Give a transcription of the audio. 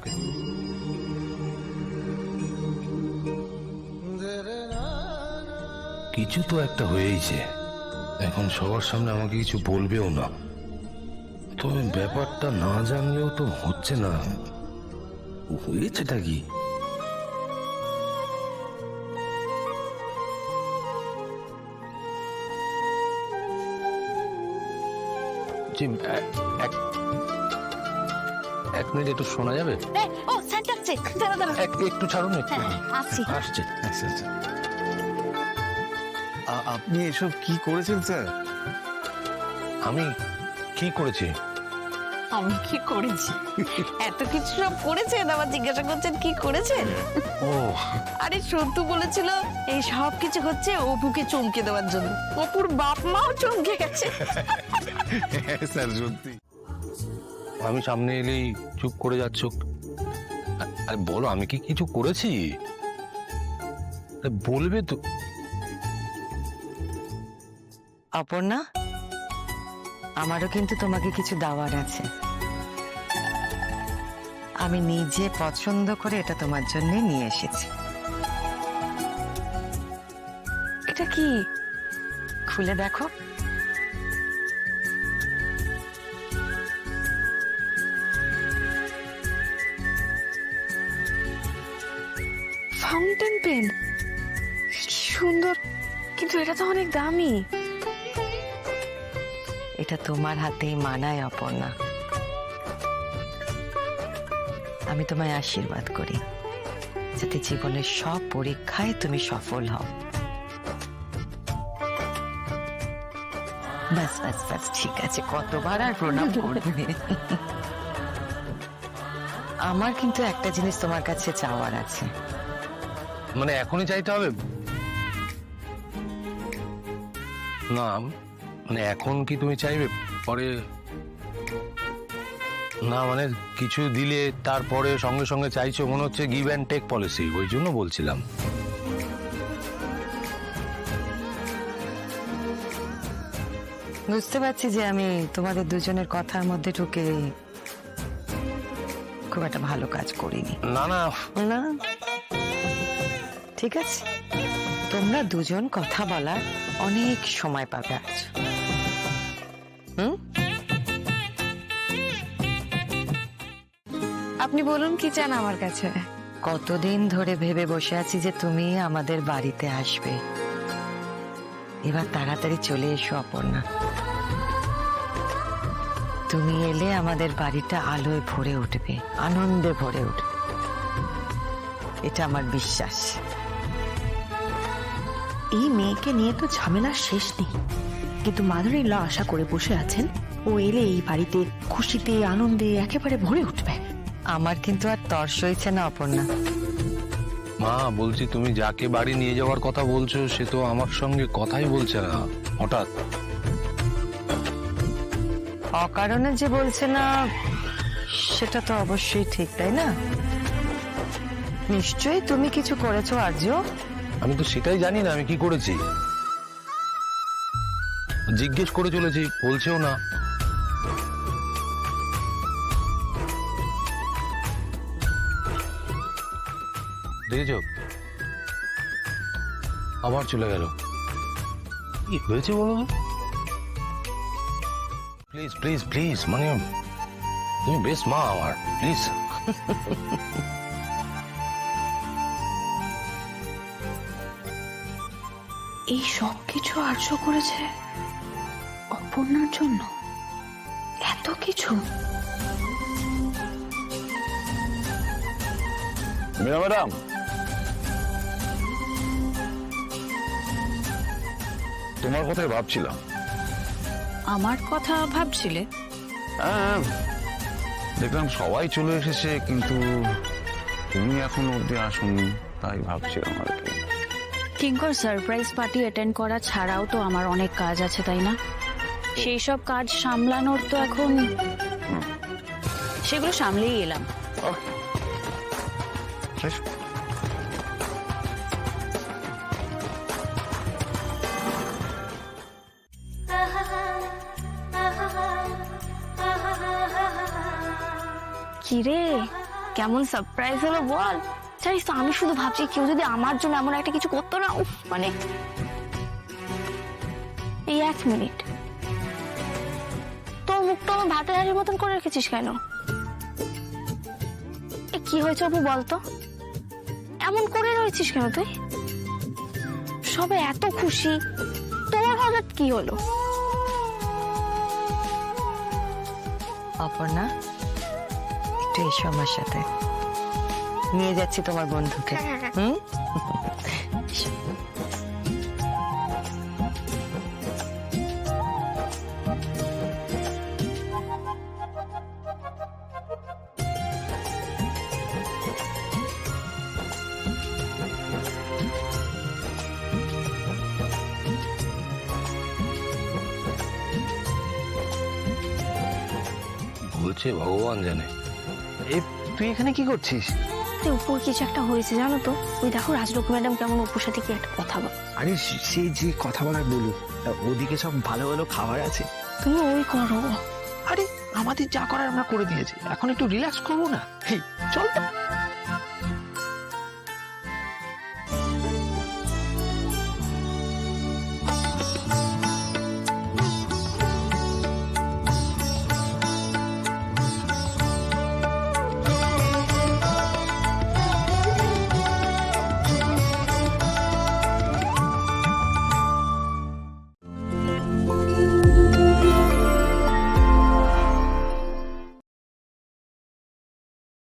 ওকে। কিছু তো একটা হয়েইছে, এখন সবার সামনে আমাকে কিছু বলবেও না। তবে ব্যাপারটা না জানলেও তো হচ্ছে না, হয়েছেটা কি? এক মিনিট একটু শোনা যাবে? ও স্যান্টা আসছে, দাঁড়া দাঁড়া। একটু ছাড়ুন, একটু আসছি। আসছে। আচ্ছা আচ্ছা, আপনি এসব কি করেছেন স্যার? আমি কি করেছি? আমি কি করেছি? এত কিছু সব করেছেন, আবার জিজ্ঞাসা করছেন কি করেছেন? ও আরে সন্তু বলেছিল এই সব কিছু হচ্ছে অপুকে চমকে দেওয়ার জন্য। অপুর বাপ মাও চমকে গেছে। স্যার সত্যি। আমি সামনে এলেই চুপ করে যাচ্ছ। আরে বলো, আমি কি কিছু করেছি? বলবে তো। অপর্ণা, আমারও কিন্তু তোমাকে কিছু দেওয়ার আছে। আমি নিজে পছন্দ করে এটা তোমার জন্য নিয়ে এসেছি। এটা কি, খুলে দেখো। ফাউন্টেন পেন, কি সুন্দর, কিন্তু এটা তো অনেক দামি। এটা তোমার হাতেই মানায় অপর্ণা। আমি তোমায় আশীর্বাদ করি যাতে জীবনের সব পরীক্ষায় তুমি সফল হও। ব্যাস ব্যাস ব্যাস, ঠিক আছে, কতবার আর প্রণাম করবে। আমার কিন্তু একটা জিনিস তোমার কাছে চাওয়ার আছে। মানে এখনই চাইতে হবে? না, মানে এখন কি তুমি চাইবে? পরে না, মানে কিছু দিলে তারপরে সঙ্গে সঙ্গে চাইছো, মনে হচ্ছে গিভ অ্যান্ড টেক পলিসি, ওই জন্য বলছিলাম। বুঝতে পারছি যে আমি তোমাদের দুজনের কথার মধ্যে ঢুকে খুব একটা ভালো কাজ করিনি। না না না, ঠিক আছে, তোমরা দুজন কথা বলার অনেক সময় পাবে আজ। আপনি বলুন কি চান আমার কাছে? কতদিন ধরে ভেবে বসে আছি যে তুমি আমাদের বাড়িতে আসবে। এবার তাড়াতাড়ি চলে এসো অপর্ণা। তুমি এলে আমাদের বাড়িটা আলোয় ভরে উঠবে, আনন্দে ভরে উঠবে, এটা আমার বিশ্বাস। এই মেয়েকে নিয়ে তো ঝামেলার শেষ নেই, কিন্তু মাধুরীলা আশা করে বসে আছেন ও এলে এই বাড়িতে খুশিতে আনন্দে একেবারে ভরে উঠবে। আমার কিন্তু আর তর্স হয়েছে না অপর্ণা। মা, বলছি তুমি যাকে বাড়ি নিয়ে যাওয়ার কথা বলছো সে তো আমার সঙ্গে কথাই বলছে না, হঠাৎ। অকারণে যে বলছে না সেটা তো অবশ্যই ঠিক, তাই না? নিশ্চয়ই তুমি কিছু করেছো আর্য। আমি তো সেটাই জানি না আমি কি করেছি। জিজ্ঞেস করে চলেছি, বলছেও না। দেখেছো, আবার চলে গেল। কি হয়েছে বলো তো? প্লিজ প্লিজ প্লিজ, মানে তুমি বেস্ট মা আমার, প্লিজ। এই সব কিছু আর্য করেছে অপর্ণার জন্য, এত কিছু। ম্যাডাম, তোমার কথাই ভাবছিলাম। আমার কথা ভাবছিলে? হ্যাঁ, দেখলাম সবাই চলে এসেছে কিন্তু তুমি এখন অব্দি আসোনি, তাই ভাবছিলাম আর কি। কিঙ্কর, সারপ্রাইজ পার্টি অ্যাটেন্ড করা ছাড়াও তো আমার অনেক কাজ আছে, তাই না? সেই সব কাজ সামলানোর তো এখন সেগুলো সামলেই এলাম। কিরে, কেমন সারপ্রাইজ হলো বল। জানিস তো আমি শুধু ভাবছি কেউ যদি আমার জন্য এমন একটা কিছু করতো না, উফ মানে। এই 1 মিনিট, তোর মুখটা আমার ভাতের হাড়ির মতন করে রেখেছিস কেন? এ কি হয়েছে অপু বলতো, এমন করে রয়েছিস কেন তুই? সবে এত খুশি, তোর হঠাৎ কি হলো? অপর্ণা, একটু এসো আমার সাথে, নিয়ে যাচ্ছি তোমার বন্ধুকে। হুম? এসো। বলছে ভগবান জানে। তুই এখানে কি করছিস? উপর কিছু একটা হয়েছে জানো তো, ওই দেখো রাজলক্ষ্মী ম্যাডাম কেমন অপুর সাথে কি একটা কথা বল। আরে সে যে কথা বলার বলুক, ওদিকে সব ভালো ভালো খাবার আছে। তুমি ওই করো। আরে আমাদের যা করার আমরা করে দিয়েছি, এখন একটু রিল্যাক্স করবো না? চল তো।